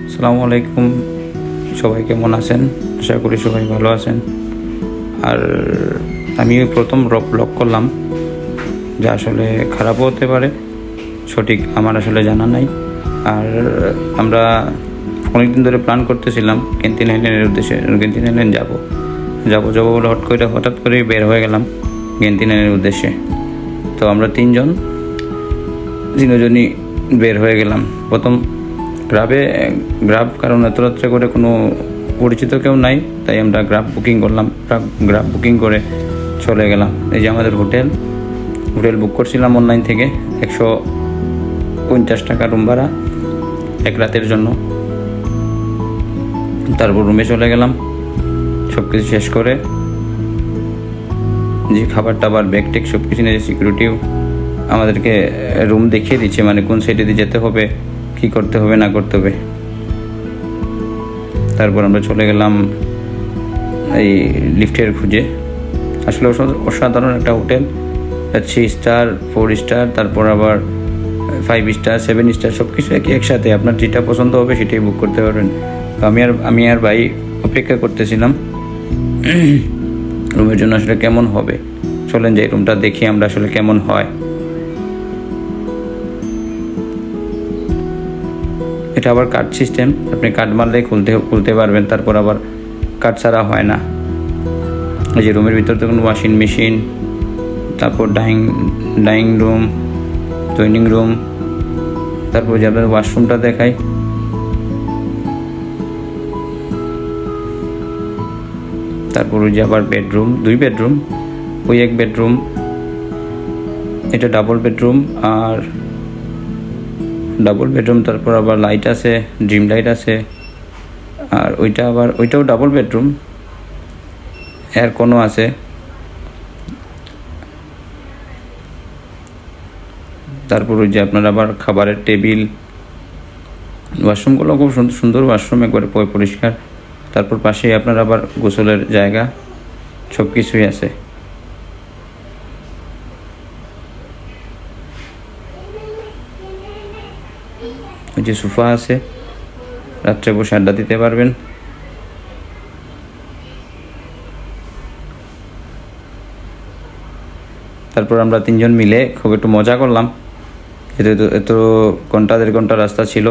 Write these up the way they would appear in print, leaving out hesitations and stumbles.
আসসালামু আলাইকুম, সবাই কেমন আছেন? আশা করি সবাই ভালো আছেন। আর আমি প্রথম ব্লগ করলাম, যা আসলে খারাপও হতে পারে, সঠিক আমার আসলে জানা নাই। আর আমরা অনেকদিন ধরে প্ল্যান করতেছিলাম ক্যান্টিন আইল্যান্ডের উদ্দেশ্যে, ক্যান্টিন আইল্যান্ড যাবো বলে হঠাৎ করে বের হয়ে গেলাম ক্যান্টিন আইল্যান্ডের উদ্দেশ্যে। তো আমরা তিনজনই বের হয়ে গেলাম। প্রথম গ্রাব, কারণ এত রাত্রে করে কোনো পরিচিত কেউ নাই, তাই আমরা গ্রাব বুকিং করলাম। গ্রাব বুকিং করে চলে গেলাম। এই যে আমাদের হোটেল বুক করছিলাম অনলাইন থেকে, 150 টাকা রুম ভাড়া এক রাতের জন্য। তারপর রুমে চলে গেলাম, সব কিছু শেষ করে যে খাবার টাবার ব্যাগ টেক সব কিছু নিয়ে, সিকিউরিটিও আমাদেরকে রুম দেখিয়ে দিচ্ছে, মানে কোন সাইডে দিয়ে যেতে হবে, কী করতে হবে না করতে হবে। তারপর আমরা চলে গেলাম এই লিফটের খুঁজে। আসলে অসাধারণ একটা হোটেল, 3 স্টার 4 স্টার, তারপর আবার 5 স্টার 7 স্টার, সব কিছু একসাথে। আপনার যেটা পছন্দ হবে সেটাই বুক করতে পারবেন। তো আমি আর ভাই অপেক্ষা করতেছিলাম রুমের জন্য, আসলে কেমন হবে। চলেন যাই রুমটা দেখি আমরা আসলে কেমন হয়। এটা আবার কার্ড সিস্টেম, আপনি কার্ড মারলে খুলতে পারবেন, তারপর আবার কার্ড ছাড়া হয় না। এই যে রুমের ভিতর দেখুন ওয়াশিং মেশিন, তারপর ডাইনিং রুম, ডাইনিং রুম, তারপর যে আপনার ওয়াশরুমটা দেখাই। তারপর ওই যে আবার বেডরুম, 2 বেডরুম, ওই এক বেডরুম, এটা ডাবল বেডরুম। আর ডাবল বেডরুম, তারপর আবার লাইট আছে, ড্রিম লাইট আছে। আর ওইটাও ডাবল বেডরুম, এর কোনো আছে। তারপর ওই যে আপনার আবার খাবারের টেবিল, ওয়াশরুমগুলো খুব সুন্দর ওয়াশরুম, একবারে পরিষ্কার। তারপর পাশেই আপনার আবার গোসলের জায়গা, সব কিছুই আছে। ওই যে সোফা আছে, রাত্রে বসে আড্ডা দিতে পারবেন। তারপর আমরা 3 জন মিলে খুব একটু মজা করলাম, এত ঘন্টা 1.5 ঘন্টা রাস্তা ছিল,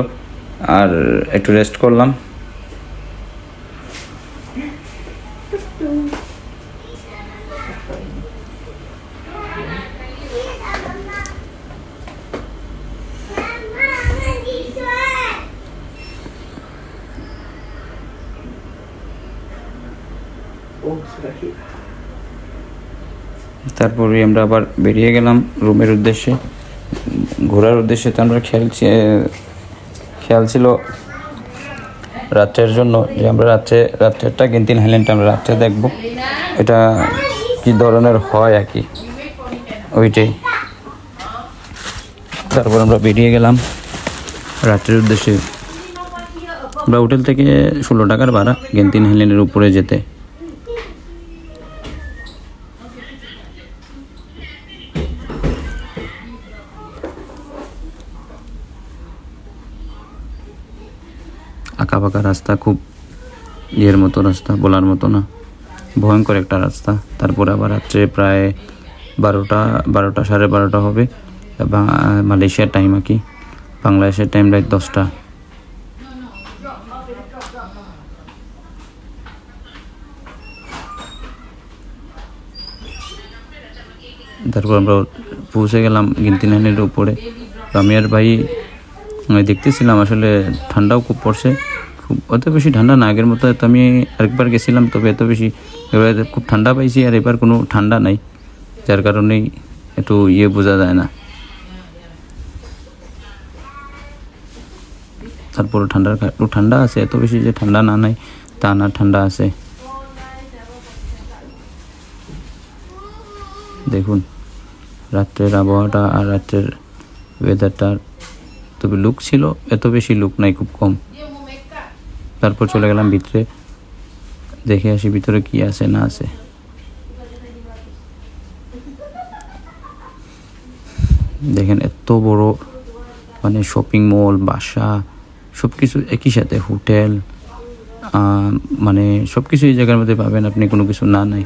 আর একটু রেস্ট করলাম। তারপরে আমরা আবার বেরিয়ে গেলাম রুমের উদ্দেশ্যে, ঘোরার উদ্দেশ্যে। তো আমরা খেয়াল ছিল রাত্রের জন্য, যে আমরা রাত্রেরটা ক্যান্টিন আইল্যান্ডটা আমরা রাত্রে দেখবো, এটা কি ধরনের হয় আর কি, ওইটাই। তারপর আমরা বেরিয়ে গেলাম রাত্রের উদ্দেশ্যে। আমরা হোটেল থেকে 16 টাকার ভাড়া ক্যান্টিন আইল্যান্ডের উপরে যেতে। আঁকাবাঁকা রাস্তা, খুব ইয়ের মতো রাস্তা, বলার মতো না, ভয়ঙ্কর একটা রাস্তা। তারপরে আবার রাত্রে প্রায় 12টা 12:30 হবে, এবং মালয়েশিয়ার টাইম আর কি, বাংলাদেশের টাইম রাত 10টা। তারপর আমরা পৌঁছে গেলাম ক্যান্টিন আইল্যান্ডের উপরে। আমি আর ভাই দেখতেছিলাম, আসলে ঠান্ডাও খুব পড়ছে, অত বেশি ঠান্ডা না আগের মতো। তো আমি আরেকবার গেছিলাম, তবে এত বেশি এবারে খুব ঠান্ডা পাইছি, আর এবার কোনো ঠান্ডা নাই, যার কারণেই একটু বোঝা যায় না। তারপর একটু ঠান্ডা আছে, এত বেশি যে ঠান্ডা না নাই তা না, ঠান্ডা আছে। দেখুন রাত্রের আবহাওয়াটা আর রাত্রের ওয়েদারটা, তবে লুক ছিল, এত বেশি লুক নাই, খুব কম। তারপর চলে গেলাম ভিতরে, দেখে আসি ভিতরে কি আছে না আছে। দেখেন এত বড়, মানে শপিং মল, বাসা, সব কিছু একই সাথে, হোটেল মানে সব কিছু এই জায়গার মধ্যে পাবেন, আপনি কোনো কিছু না নাই।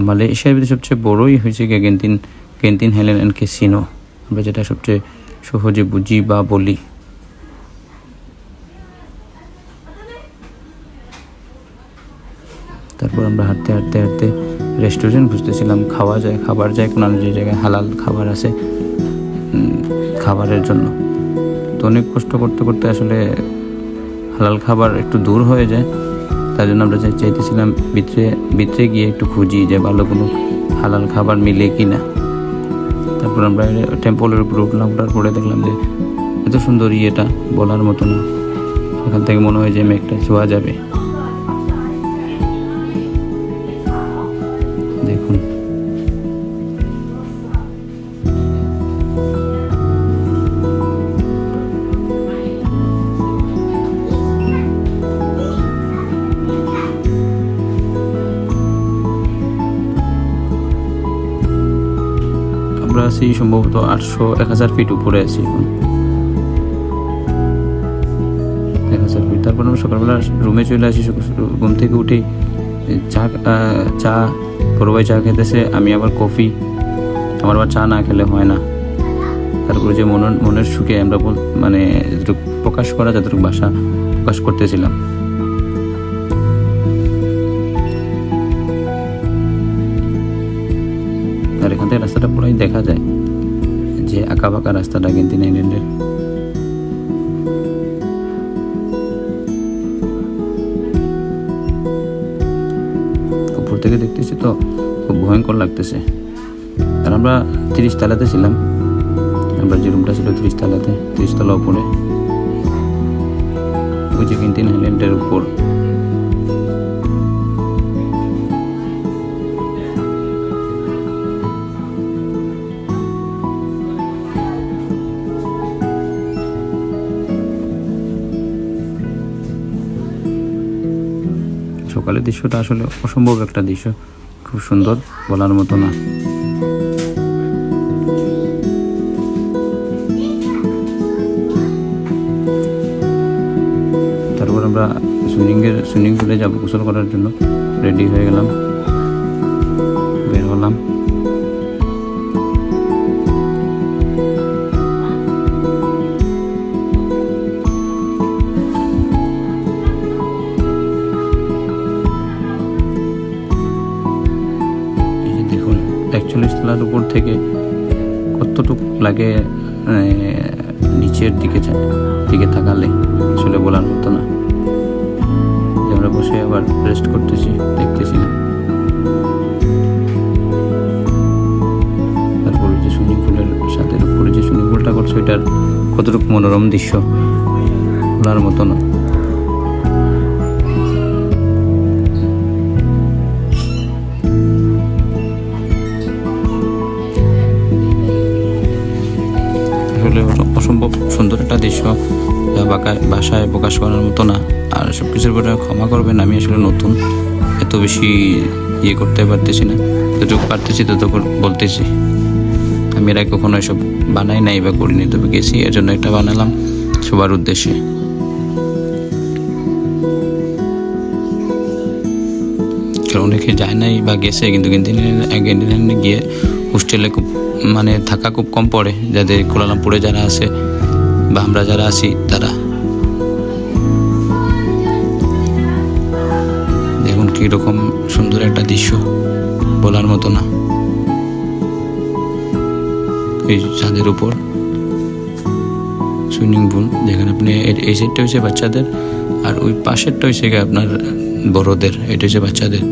মালয়েশিয়ার ভিতরে সবচেয়ে বড়ই হয়েছে গিয়ে গেন্তিন হেলেন অ্যান্ড ক্যাসিনো, আমরা যেটা সবচেয়ে সহজে বুঝি বা বলি। তারপর আমরা হাঁটতে হাঁটতে হাঁটতে রেস্টুরেন্ট খুঁজতেছিলাম, খাবার যায় কোনো যে জায়গায় হালাল খাবার আছে খাবারের জন্য। তো অনেক কষ্ট করতে করতে আসলে হালাল খাবার একটু দূর হয়ে যায়, তার জন্য আমরা চাইতেছিলাম ভিতরে গিয়ে একটু খুঁজি যে ভালো কোনো হালাল খাবার মিলে কি না। তারপর আমরা টেম্পলের উপরে উঠলাম, ওঠার পরে দেখলাম যে এত সুন্দর ইয়েটা বলার মতো না, সেখান থেকে মনে হয় যে মেঘটা ছোঁয়া যাবে। দেখুন আমরা আছি সম্ভবত 1000 ফিট উপরে আছি এখন, 1000 ফিট। তারপর আমরা সকালবেলা রুমে চলে আসি, ঘুম থেকে উঠে চা বড় ভাই চা খেতেছে, আমি আবার কফি, আমার আবার চা না খেলে হয় না। তারপরে যে মনের সুখে আমরা মানে যতটুকু প্রকাশ করা, যতটুকু ভাষা প্রকাশ করতেছিলাম। আর এখান থেকে রাস্তাটা পুরাই দেখা যায়, যে আঁকা বাঁকা রাস্তাটা গেন্তিন আইল্যান্ডের। উপর থেকে দেখতেছি তো খুব ভয়ঙ্কর লাগতেছে। আর আমরা 30 তলাতে ছিলাম, আমরা যে রুমটা ছিল 30 তলাতে, 30 তলা উপরে, ওই যে গেন্তিন আইল্যান্ডের উপর। সকালের দৃশ্যটা আসলে অসম্ভব একটা দৃশ্য, খুব সুন্দর, বলার মতো না। তারপর আমরা সুইমিং পুলে যাবো গোসল করার জন্য, রেডি হয়ে গেলাম, বের হলাম। দেখুন 41 তলার উপর থেকে কতটুকু লাগে নিচের দিকে তাকালে, আসলে বলার মতো না। আমরা বসে আবার রেস্ট করতেছি, দেখতেছিলাম। তারপরে যে সুইমিং পুলের সাথে উপরে যে সুইমিং পুলটা করছে, ওইটার কতটুকু মনোরম দৃশ্য, বলার মতো না। আসলে অসম্ভব সুন্দর একটা দৃশ্য, যা ভাষায় প্রকাশ করার মতো না। আর সব কিছুর পরে ক্ষমা করবেন, আমি আসলে নতুন, এত বেশি করতে পারতেছি না, যতটুকু পারতেছি ততটুকু বলতেছি। আমি এর আগে কখনো এসব বানাই নাই বা করিনি, তবে গেছি, এর জন্য একটা বানালাম সবার উদ্দেশ্যে। অনেকে যায় নাই বা গেছে, কিন্তু গেন্তিনে গিয়ে হোস্টেলে খুব মানে থাকা খুব কম পড়ে, যাদের কুয়ালালামপুরে যারা আছে বা আমরা যারা আছি তারা। দেখুন কীরকম সুন্দর একটা দৃশ্য, বলার মতো না। এই ছাদের উপর সুইমিং পুল, যেখানে আপনি এই সাইডটা হচ্ছে বাচ্চাদের, আর ওই পাশেরটা হচ্ছে আপনার বড়দের, এটা হচ্ছে বাচ্চাদের।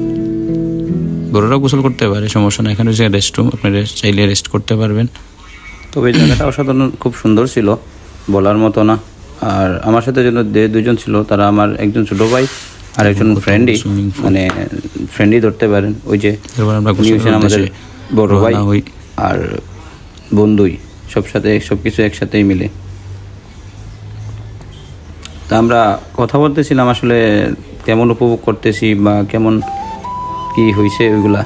বড়রাও গোসল করতে পারে, সমস্যা না। এখানে হচ্ছে রেস্টরুম, আপনি চাইলে রেস্ট করতে পারবেন। তবে জায়গাটা অসাধারণ, খুব সুন্দর ছিল, বলার মতো না। আর আমার সাথে যে দুজন ছিল, তারা আমার একজন ছোট ভাই আর একজন মানে ফ্রেন্ডই ধরতে পারেন। ওই যে আমাদের বড় ভাই আর বন্ধুই, সব কিছু একসাথেই মিলে। তা আমরা কথা বলতেছিলাম আসলে কেমন উপভোগ করতেছি বা কেমন কি হয়েছে ওইগুলা।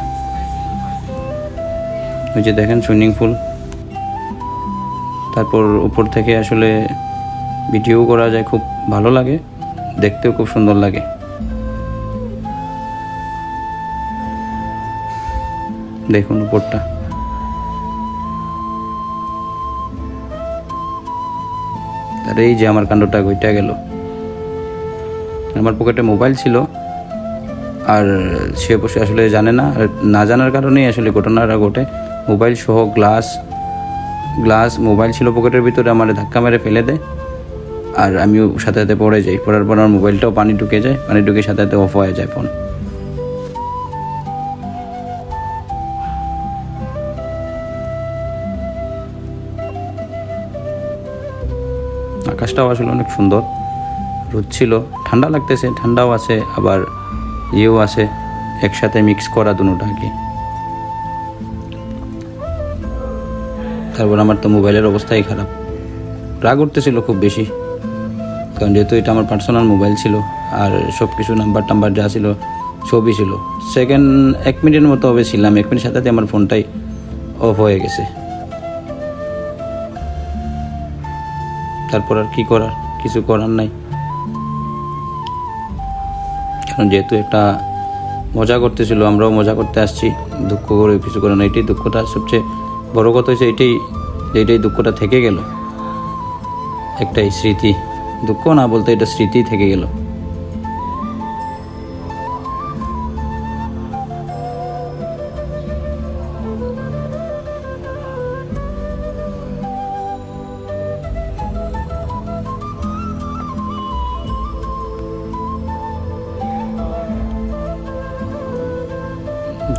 ওই যে দেখেন সুইমিং পুল, তারপর উপর থেকে আসলে ভিডিও করা যায়, খুব ভালো লাগে, দেখতেও খুব সুন্দর লাগে। দেখুন উপরটা, আর এই যে আমার কাণ্ডটা ঘইটা গেল। আমার পকেটে মোবাইল ছিল, আর সে বসে আসলে জানে না, আর না জানার কারণেই আসলে ঘটনাটা ঘটে। মোবাইল সহ গ্লাস মোবাইল ছিল পকেটের ভিতরে, আমার ধাক্কা মেরে ফেলে দেয়, আর আমিও সাথে সাথে পড়ে যাই। পড়ার পর আমার মোবাইলটাও পানি ঢুকে যায়, পানি ঢুকে সাথে সাথে অফ হয়ে যায় ফোন। আকাশটাও আসলে অনেক সুন্দর, রোদ ছিল, ঠান্ডা লাগতেছে, ঠান্ডাও আছে, আবার ইয়েও আছে, একসাথে মিক্স করা দুটোটা আর কি। তারপর আমার তো মোবাইলের অবস্থাই খারাপ, রাগ উঠতেছিল খুব বেশি, কারণ যেহেতু এটা আমার পার্সোনাল মোবাইল ছিল, আর সব কিছু নাম্বার যা ছিল সবই ছিল। সেকেন্ড 1 মিনিটের মতো হবে ছিলাম, 1 মিনিট সাথে সাথে আমার ফোনটাই অফ হয়ে গেছে। তারপর আর কি করার, কিছু করার নাই, কারণ যেহেতু একটা মজা করতেছিল, আমরাও মজা করতে আসছি, দুঃখ করে কিছু করে না। এটাই দুঃখটা, সবচেয়ে বড় কথা হয়েছে এটাই দুঃখটা থেকে গেল, একটাই স্মৃতি, দুঃখ না বলতে এটা স্মৃতি থেকে গেল।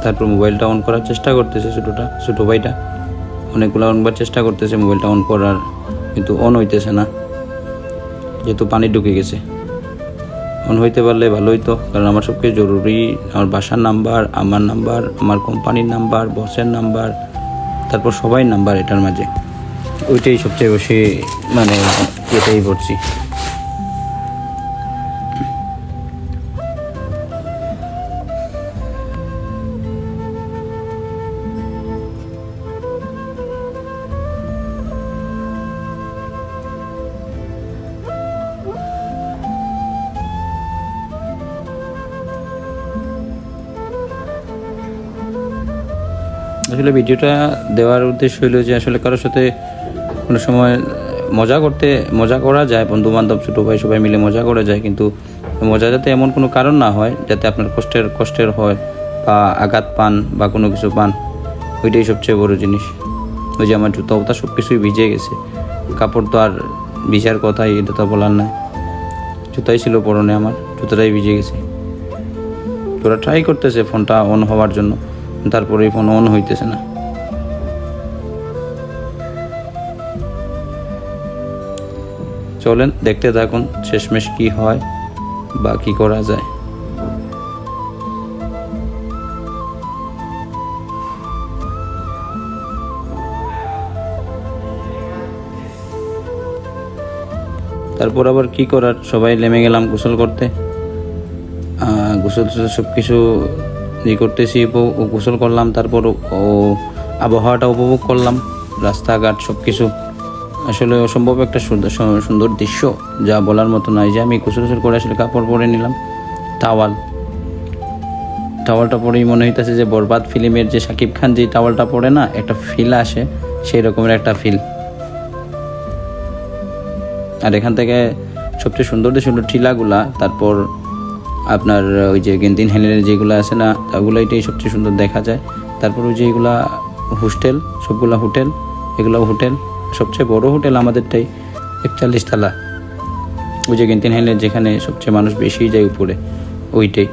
তারপর মোবাইলটা অন করার চেষ্টা করতেছে ছোটো ভাইটা, অনেকগুলো অনবার চেষ্টা করতেছে মোবাইলটা অন করার, কিন্তু অন হইতেছে না, যেহেতু পানি ঢুকে গেছে। অন হইতে পারলে ভালো হইতো, কারণ আমার সব কিছু জরুরি, আমার বাসার নাম্বার, আমার নাম্বার, আমার কোম্পানির নাম্বার, বসের নাম্বার, তারপর সবাই নাম্বার, এটার মাঝে ওইটাই সবচেয়ে বেশি মানে এটাই পড়ছি। আসলে ভিডিওটা দেওয়ার উদ্দেশ্য হলো যে আসলে কারোর সাথে কোনো সময় মজা করা যায়, বন্ধু বান্ধব ছোটো ভাই সবাই মিলে মজা করা যায়, কিন্তু মজা যাতে এমন কোনো কারণ না হয় যাতে আপনার কষ্টের হয় বা আঘাত পান বা কোনো কিছু পান, ওইটাই সবচেয়ে বড় জিনিস। ওই যে আমার জুতা সব কিছুই ভিজে গেছে, কাপড় তো আর ভিজার কথাই, এটা তো বলার নাই, জুতাই ছিল পরনে, আমার জুতাটাই ভিজে গেছে। তোরা ট্রাই করতেছে ফোনটা অন হওয়ার জন্য, তারপরে ফোন অন হইতেছে না। চলেন দেখতে থাকুন শেষমেশ কি হয় বা কি করা যায়। তারপর আবার কি করার, সবাই নেমে গেলাম গোসল করতে। গোসল সব কিছু করতেছি, গোসল করলাম, তারপর আবহাওয়াটা উপভোগ করলাম, রাস্তাঘাট সব কিছু আসলে অসম্ভব একটা সুন্দর দৃশ্য, যা বলার মতো নয়। যে আমি গোসল করে আসলে কাপড় পরে নিলাম, টাওয়ালটা পরেই মনে হইতেছে যে বরবাদ ফিল্মের যে শাকিব খান যে টাওয়ালটা পরে না, একটা ফিল আসে, সেই রকমের একটা ফিল। আর এখান থেকে সবচেয়ে সুন্দর টিলাগুলা, তারপর আপনার ওই যে গেন্দিন হেলেনের যেগুলো আছে না, ওগুলো এটাই সবচেয়ে সুন্দর দেখা যায়। তারপর ওই যে এগুলা হোস্টেল, সবগুলা হোটেল, এগুলোও হোটেল, সবচেয়ে বড় হোটেল আমাদেরটাই 41 তলা, ওই যে গেন্দিন হেলের যেখানে সবচেয়ে মানুষ বেশি যায় উপরে, ওইটাই।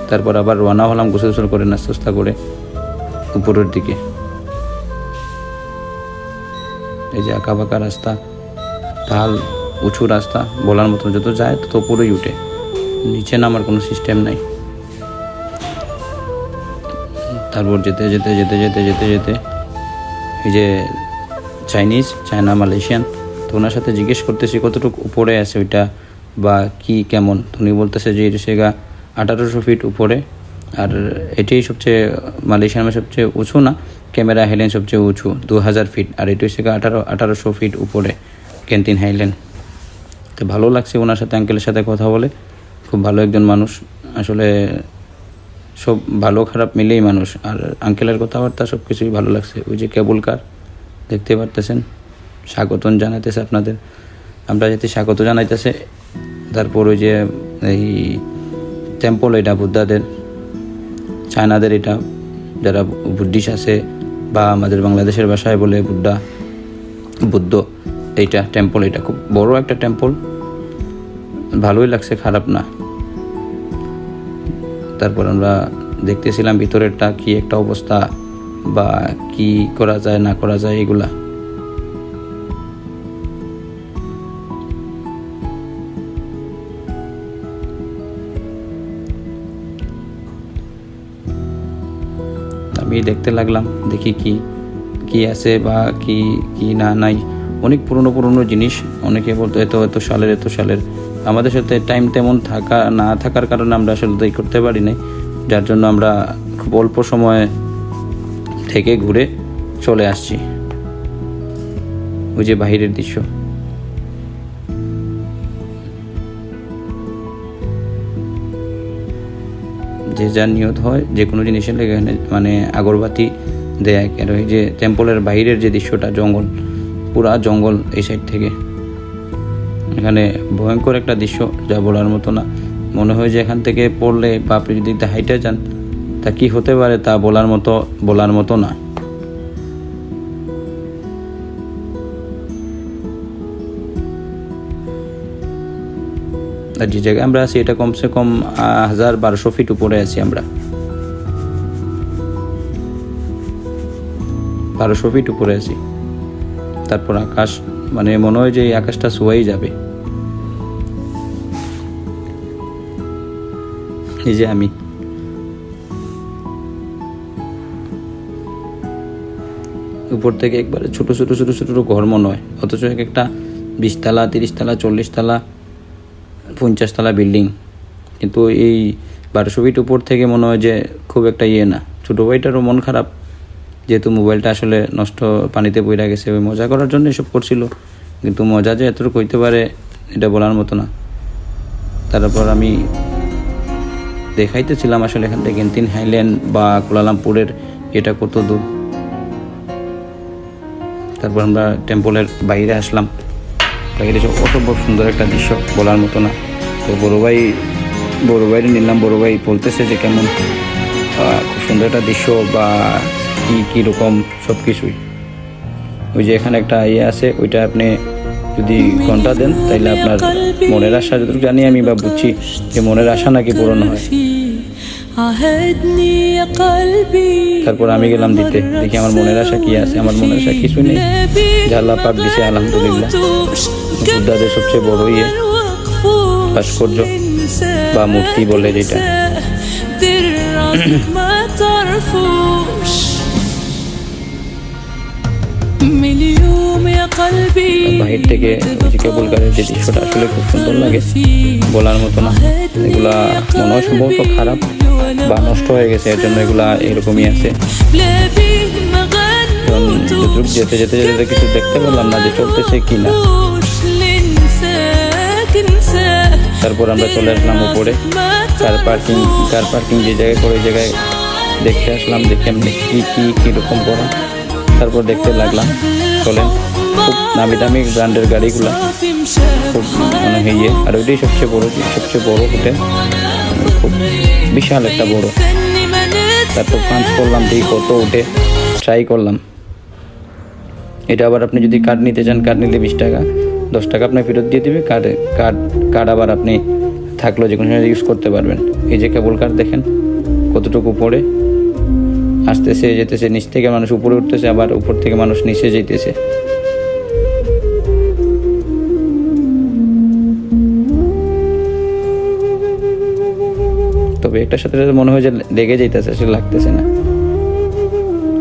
তারপর আবার রওনা হলাম গোসল করে নাস্তা করে উপরের দিকে। এই যে আঁকা বাঁকা রাস্তা, ঢাল উঁচু রাস্তা, বলার মতো, যত যায় তত উপরেই উঠে, নিচে নামার কোনো সিস্টেম নাই। তারপর যেতে এই যে চায়না মালয়েশিয়ান, তো ওনার সাথে জিজ্ঞেস করতেছি কতটুকু উপরে আছে ওইটা বা কি কেমন। উনি বলতেছে যে এটা 1800 ফিট উপরে, আর এটাই সবচেয়ে মালয়েশিয়ানের সবচেয়ে উঁচু না, ক্যামেরা হেলেন সবচেয়ে উঁচু 2000 ফিট, আর এটা 1800 ফিট উপরে। Canteen highland. তো ভালো লাগছে ওনার সাথে, আঙ্কেলের সাথে কথা বলে। খুব ভালো একজন মানুষ, আসলে সব ভালো খারাপ মিলেই মানুষ। আর আঙ্কেলের কথাবার্তা সব কিছুই ভালো লাগছে। ওই যে কেবল কার দেখতে পারতেছেন, স্বাগতম জানাইতেছে আপনাদের, আমরা যাতে স্বাগত জানাইতেছে। তারপর ওই যে এই টেম্পল, এটা বুদ্ধাদের, চায়নাদের, এটা যারা বুদ্ধিস্ট আছে বা আমাদের বাংলাদেশের ভাষায় বলে বুদ্ধ, এইটা টেম্পল, এটা খুব বড় একটা টেম্পল, ভালোই লাগছে, খারাপ না। তারপর আমরা দেখতেছিলাম ভিতরেরটা কি একটা অবস্থা বা কি করা যায় না করা যায় এগুলা। আমি দেখতে লাগলাম, দেখি কি কি আছে বা কি কি না নাই। অনেক পুরনো জিনিস, অনেকে বলতো এত সালের। আমাদের সাথে টাইম তেমন না থাকার কারণে আমরা আসলে তাই করতে পারি নাই, যার জন্য আমরা খুব অল্প সময় থেকে ঘুরে চলে আসছি। ওই যে বাহিরের দৃশ্য, যে যার নিয়ত হয় যে কোনো জিনিসের লেগে মানে আগরবাতি দেয়। আর ওই যে টেম্পলের বাইরের যে দৃশ্যটা, জঙ্গল, পুরা জঙ্গল এই সাইড থেকে, এখানে ভয়ঙ্কর একটা দৃশ্য যা বলার মতো না। মনে হয় যে এখান থেকে পড়লে বা আপনি যদি হাইটে যান তা কি হতে পারে তা বলার মতো না। আর যে জায়গায় আমরা আছি এটা কমসে কম 1200 ফিট উপরে আছি আমরা, 1200 ফিট উপরে আছি। তারপর আকাশ, মানে মনে হয় যে এই আকাশটা ছোঁয়াই যাবে। এই যে আমি উপর থেকে একবারে ছোট ঘর মনে হয়, অথচ এক একটা 20 তলা 30 তলা 40 তলা 50 তলা বিল্ডিং। কিন্তু এই 1200 ফিট উপর থেকে মনে হয় যে খুব একটা না। ছোটো ভাইটারও মন খারাপ, যেহেতু মোবাইলটা আসলে নষ্ট, পানিতে পড়ে গেছে। ওই মজা করার জন্য এসব করছিল, কিন্তু মজা যে এতটুকু হইতে পারে এটা বলার মতো না। তারপর আমি দেখাইতেছিলাম আসলে এখান থেকে ক্যান্টিন হাইল্যান্ড বা কুয়ালালামপুরের এটা কত দূর। তারপর আমরা টেম্পলের বাইরে আসলাম। বাইরে অসম্ভব সুন্দর একটা দৃশ্য, বলার মতো না। তো বড় ভাই নিলাম, বড় ভাই বলতেছে যে কেমন, খুব সুন্দর একটা দৃশ্য বা কীরকম সব কিছুই। ওই যে এখানে একটা আছে, ওইটা আপনি যদি ঘন্টা দেন তাইলে আপনার মনের আশা, যতটুকু জানি আমি বা বুঝছি যে মনের আশা নাকি পূরণ হয়। তারপর আমি গেলাম দিতে, দেখি আমার মনের আশা কি আছে। আমার মনের আশা কিছুই নেই, আল্লাহ পাক দিছে আলহামদুলিল্লাহ। বুদ্ধাদের সবচেয়ে বড় ভাস্কর্য বা মূর্তি বলে যেটা, বাহির থেকে কেবল কারের যে দৃশ্যটা আসলে খুব সুন্দর লাগে, বলার মতো না। এগুলা মনে হয় সম্ভবত খারাপ বা নষ্ট হয়ে গেছে, এর জন্য এগুলা এরকমই আছে। যেতে কিছু দেখতে পেলাম না যে চলতেছে কিনা। তারপর আমরা চলে আসলাম উপরে, কার পার্কিং যে জায়গায় করে, ওই জায়গায় দেখতে আসলাম, দেখে কীরকম করা। তারপর দেখতে লাগলাম, চলেন, খুব নামি দামি ব্র্যান্ডের গাড়িগুলা, খুব মানে আর ওইটাই সবচেয়ে বড় হোটেল, খুব বিশাল একটা বড়। তারপর পাঞ্চ করলাম, দিয়ে কত উঠে ট্রাই করলাম। এটা আবার আপনি যদি কার্ড নিতে চান, কার্ড নিলে 20 টাকা, 10 টাকা আপনার ফেরত দিয়ে দিবে। কার্ড আবার আপনি থাকলেও যে কোনো সময় ইউজ করতে পারবেন। এই যে কেবল কার্ড দেখেন কতটুকু উপরে আসতেছে, যেতেছে, নিচ থেকে মানুষ উপরে উঠতেছে, আবার উপর থেকে মানুষ নিচে যেতেছে। তবে একটার সাথে মনে হয় যে লেগে যাইতেছে, আসলে লাগতেছে না।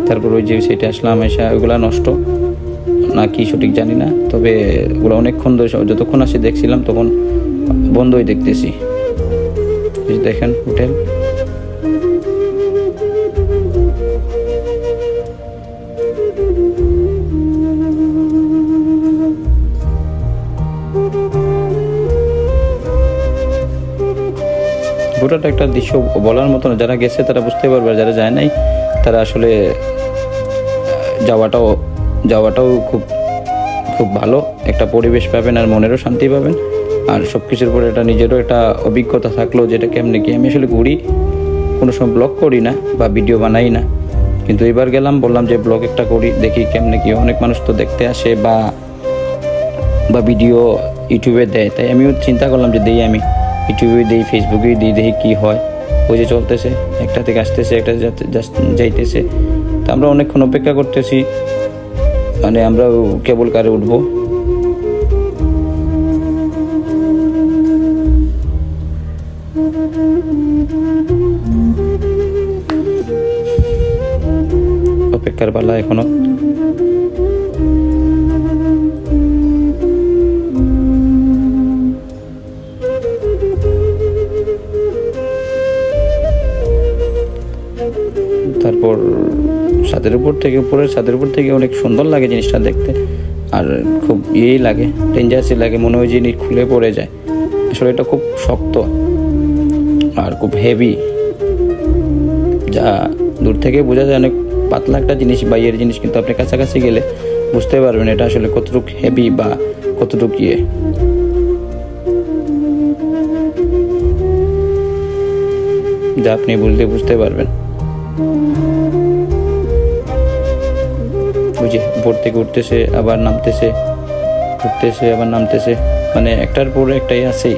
তারপর ওই যে সেটা আসলাম, এসে ওইগুলা নষ্ট না কি সঠিক জানি না, তবে ওগুলো অনেকক্ষণ ধরে, যতক্ষণ আসে দেখছিলাম তখন বন্ধই দেখতেছি। দেখেন হোটেল, পুরোটা একটা দৃশ্য বলার মতো না। যারা গেছে তারা বুঝতে পারবে, আর যারা যায় নাই তারা আসলে যাওয়াটাও খুব খুব ভালো একটা পরিবেশ পাবেন, আর মনেরও শান্তি পাবেন, আর সব কিছুর পরে একটা নিজেরও একটা অভিজ্ঞতা থাকলো যেটা কেমনে কি। আমি আসলে ঘুরি, কোনো সময় ব্লগ করি না বা ভিডিও বানাই না, কিন্তু এবার গেলাম, বললাম যে ব্লগ একটা করি, দেখি কেমনে কি। অনেক মানুষ তো দেখতে আসে বা ভিডিও ইউটিউবে দেয়, তাই আমিও চিন্তা করলাম যে দিই, আমি ইউটিউবে দিই, ফেসবুকেই দিই, দেখি কী হয়। ওই যে চলতেছে, একটা থেকে আসতেছে, একটা যাইতেছে। তো আমরা অনেকক্ষণ অপেক্ষা করতেছি, মানে আমরা কেবল কারে উঠবো। অপেক্ষার পালা এখনো। তারপর উপরের ছাদের উপর থেকে অনেক সুন্দর লাগে জিনিসটা দেখতে, আর খুব ইয়েই লাগে, ডেঞ্জারাসই লাগে, মনে হয় জিনিস খুলে পড়ে যায়। আসলে এটা খুব শক্ত আর খুব হেভি, যা দূর থেকে বোঝা যায় অনেক পাতলা একটা জিনিস, বাইরের জিনিস, কিন্তু আপনি কাছাকাছি গেলে বুঝতে পারবেন এটা আসলে কতটুকু হেভি বা কতটুকু ইয়ে। যা আপনি বুঝতে পারবেন। ওই যে উপর থেকে উঠতেছে আবার নামতেছে, উঠতেছে আবার নামতেছে, মানে একটার পর একটাই আছেই।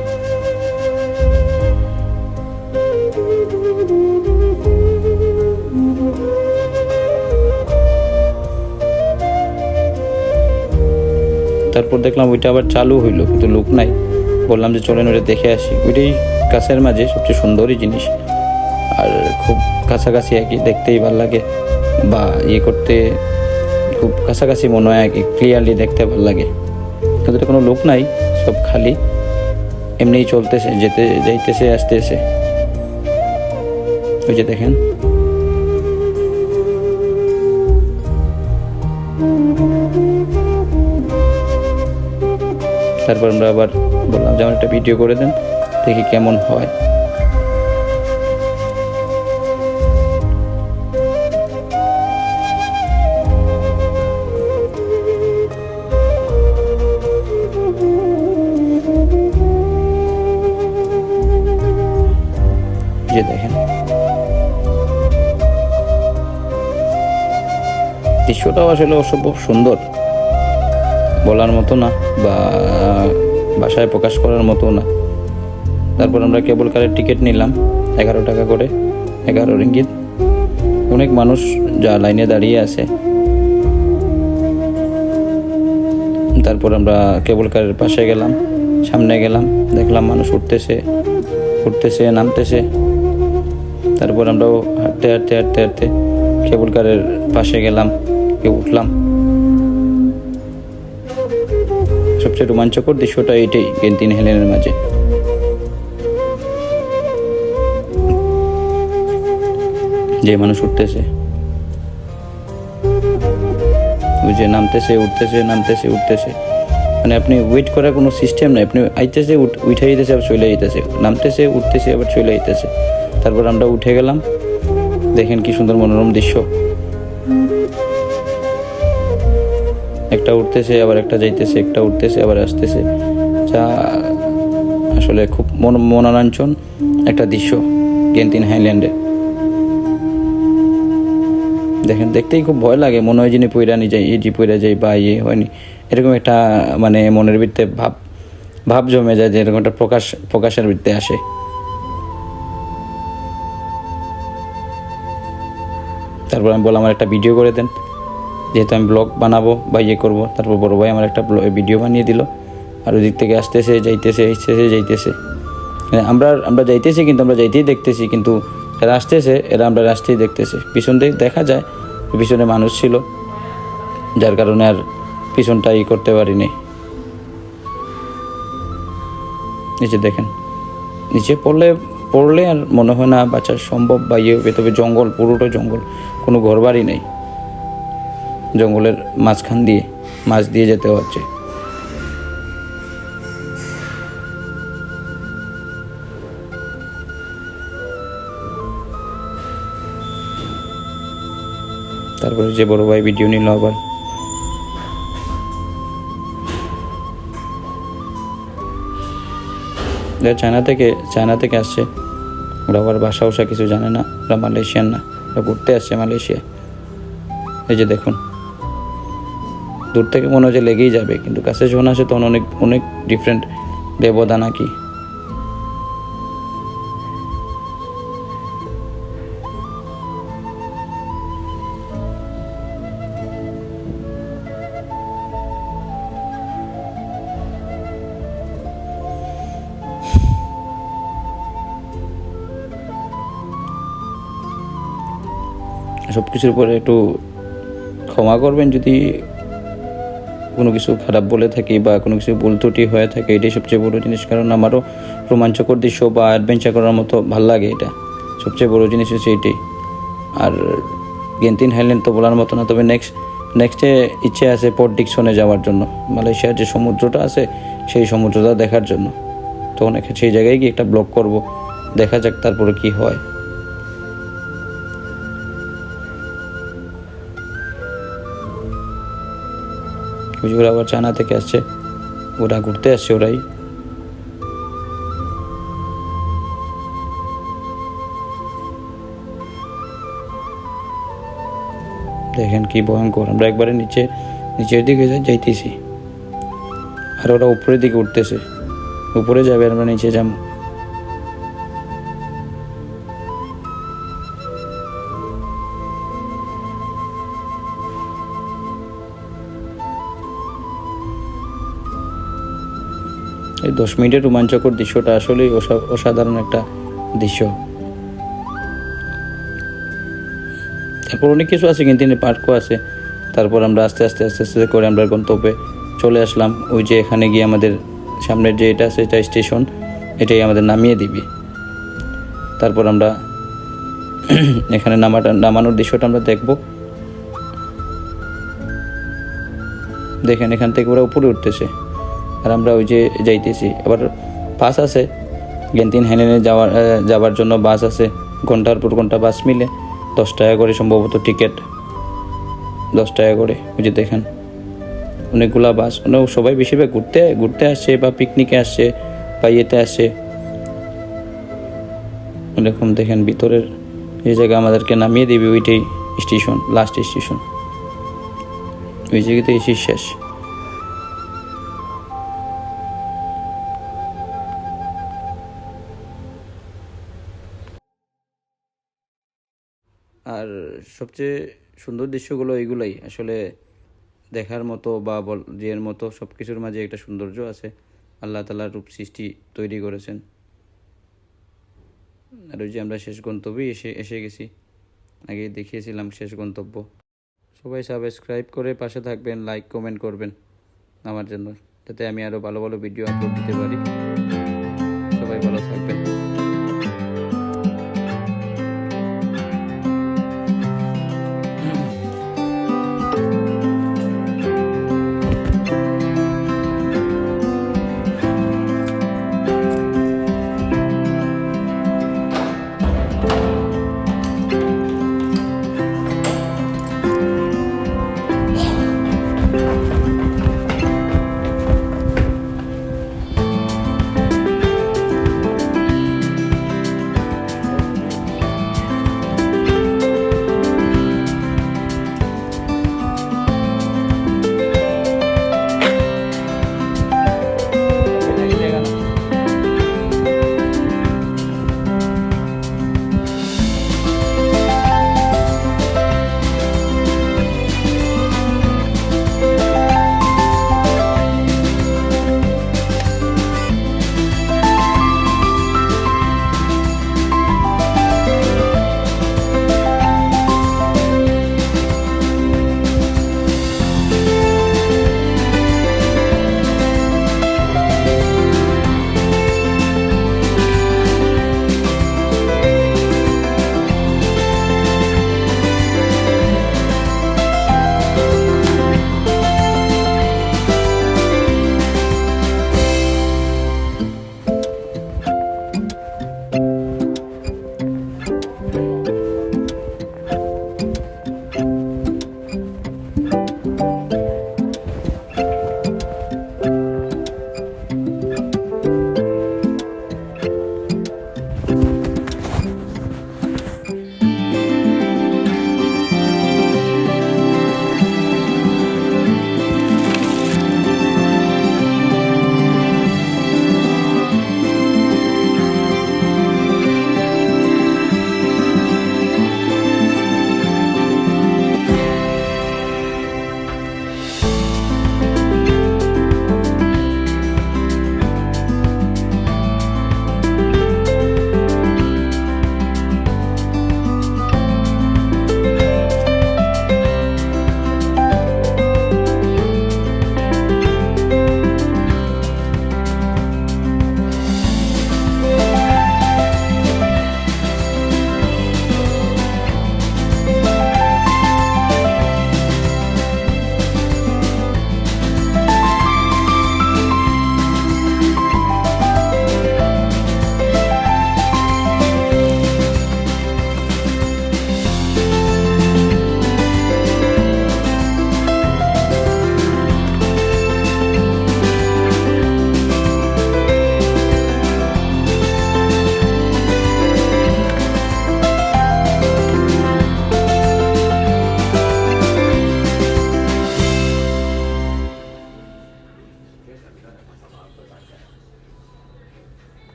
তারপর দেখলাম ওইটা আবার চালু হইলো, কিন্তু লোক নাই। বললাম যে চলেন ওইটা দেখে আসি। ওইটাই কাছের মাঝে সবচেয়ে সুন্দরই জিনিস, আর খুব কাছাকাছি আর কি, দেখতেই ভালো লাগে বা ইয়ে করতে খুব কাছাকাছি মনে হয় আর কি, ক্লিয়ারলি দেখতে ভালো লাগে। কিন্তু এটা কোনো লোক নাই, সব খালি, এমনিই চলতেছে, যাইতেছে আসতেছে। ওই যে দেখেন, তারপর আমরা আবার বললাম যে আমার একটা ভিডিও করে দেন, দেখি কেমন হয়। যে দেখেন দৃশ্যটাও আসলে অসম্ভব সুন্দর, বলার মতো না বা ভাষায় প্রকাশ করার মতো না। তারপর আমরা কেবল কারের টিকিট নিলাম 11 টাকা করে, 11 রিঙ্গিত। অনেক মানুষ যা লাইনে দাঁড়িয়ে আছে। তারপর আমরা কেবল কারের পাশে গেলাম, সামনে গেলাম, দেখলাম মানুষ উঠতেছে নামতেছে। তারপর আমরাও হাঁটতে কেবল কারের পাশে গেলাম, উঠলাম। সবচেয়ে রোমাঞ্চকর দৃশ্যটা এইটাই, গেন্তিন হেলেনের মাঝে। যে মানুষ উঠতেছে, ওই যে নামতেছে উঠতেছে, মানে আপনি ওয়েট করার কোনো সিস্টেম নাই। আপনি আইতেছে, উঠে যেতেছে, আবার চলে যেতেছে, নামতেছে, উঠতেছে, আবার চলে যেতেছে। তারপর আমরা উঠে গেলাম, দেখেন কি সুন্দর মনোরম দৃশ্য। একটা উঠতেছে আবার একটা যাইতেছে, একটা উঠতেছে আবার আসতেছে, যা আসলে খুব মনোরঞ্জন একটা দৃশ্য গেন্তিন হাইল্যান্ডে। দেখেন, দেখতেই খুব ভয় লাগে, মনে হয় যিনি পইরানি যাই, পইরা যাই বা ইয়ে হয়নি, এরকম একটা মানে মনের ভিতরে ভাব জমে যায়, যে এরকম একটা প্রকাশের ভিতরে আসে। তারপর আমি বললাম আমার একটা ভিডিও করে দেন, যেহেতু আমি ব্লগ বানাবো বা ইয়ে করবো। তারপর বড় ভাই আমার একটা ভিডিও বানিয়ে দিল, আর ওই দিক থেকে আসতেছে যাইতেছে। আমরা যাইতেছি, কিন্তু আমরা যাইতেই দেখতেছি, কিন্তু এরা আসতেছে, আমরা আসতেই দেখতেছি। পিছন দিকে দেখা যায় পিছনে মানুষ ছিল, যার কারণে আর পিছনটা ই করতে পারিনি। নিচে দেখেন, নিচে পড়লে আর মনে হয় না বাঁচা সম্ভব বা ইয়ে হবে। তবে জঙ্গল, পুরোটা জঙ্গল, কোনো ঘরবাড়ি নেই, জঙ্গলের মাঝখান দিয়ে মাছ দিয়ে যেতে হচ্ছে। তারপরে যে বড় ভাই ভিডিও নিল আবার। চায়না থেকে আসছে, ওরা আবার ভাষা ওষা কিছু জানে না, ওরা মালয়েশিয়ান না, ওরা ঘুরতে আসছে মালয়েশিয়া। এই যে দেখুন, দূর থেকে মনে হচ্ছে লেগেই যাবে, কিন্তু কাছে যখন আসে তখন অনেক অনেক ডিফারেন্ট ব্যবধান আর কি। সব কিছুর উপরে একটু ক্ষমা করবেন যদি কোনো কিছু খারাপ বলে থাকি বা কোনো কিছু ভুল ত্রুটি হয়ে থাকে, এটাই সবচেয়ে বড় জিনিস। কারণ আমারও রোমাঞ্চকর দৃশ্য বা অ্যাডভেঞ্চার করার মতো ভাল লাগে, এটা সবচেয়ে বড় জিনিস হচ্ছে এটাই। আর গেন্তিন হাইল্যান্ড তো বলার মতো না, তবে নেক্সটে ইচ্ছে আছে পোর্ট ডিকসনে যাওয়ার জন্য, মালয়েশিয়ার যে সমুদ্রটা আছে সেই সমুদ্রটা দেখার জন্য। তখন সেই জায়গায় গিয়ে একটা ব্লগ করব, দেখা যাক তারপরে কি হয়। ওরা আবার চায়না থেকে আসছে, ওরা ঘুরতে আসছে, ওরাই। দেখেন কি ভয়ঙ্কর। আমরা একবারে নিচের দিকে যাইতেছি, আর ওরা উপরের দিকে উঠতেছে, উপরে যাবে আর আমরা নিচে যাবো। এই 10 মিনিটের রোমাঞ্চকর দৃশ্যটা আসলেই অসাধারণ একটা দৃশ্য। তারপর অনেক কিছু আছে, কিন্তু পার্কও আছে। তারপর আমরা আস্তে আস্তে করে আমরা গন্তব্যে চলে আসলাম। ওই যে এখানে গিয়ে আমাদের সামনের যে এটা আছে, এটা স্টেশন, এটাই আমাদের নামিয়ে দিবি। তারপর আমরা এখানে নামানোর দৃশ্যটা আমরা দেখব। দেখেন এখান থেকে ওরা উপরে উঠতেছে আর আমরা ওই যে যাইতেছি। আবার বাস আছে, গেন্তিন হাইল্যান্ডে যাওয়ার জন্য বাস আছে, ঘন্টার পর ঘন্টা বাস মিলে 10 টাকা করে সম্ভবত টিকিট, 10 টাকা করে। ওই যে দেখেন অনেকগুলা বাস, সবাই বেশিরভাগ ঘুরতে আসছে বা পিকনিকে আসছে বা ইয়েতে আসছে। এরকম দেখেন ভিতরের যে জায়গা আমাদেরকে নামিয়ে দিবি, ওইটাই স্টেশন, লাস্ট স্টেশন। ওই জায়গাতে এসে শেষ। আর সবচেয়ে সুন্দর দৃশ্যগুলো এইগুলাই আসলে দেখার মতো বা জিয়ার মতো। সব কিছুর মাঝে একটা সৌন্দর্য আছে, আল্লাহ তাআলার রূপ সৃষ্টি তৈরি করেছেন। আর ওই যে আমরা শেষ গন্তব্যে এসে গেছি, আগে দেখিয়েছিলাম শেষ গন্তব্য। সবাই সাবস্ক্রাইব করে পাশে থাকবেন, লাইক কমেন্ট করবেন আমার জন্য, যাতে আমি আরও ভালো ভালো ভিডিও আপলোড দিতে পারি। সবাই ভালো থাকবেন।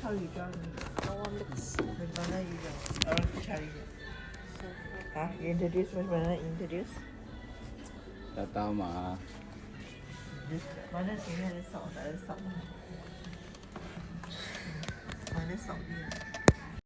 how you draw me. No one looks Miss Mana, you draw. Or Shari. so Huh? You introduce Miss Mana, introduce. Tatama. This Mana sini ada sok, tak ada sok. Mana sok dia?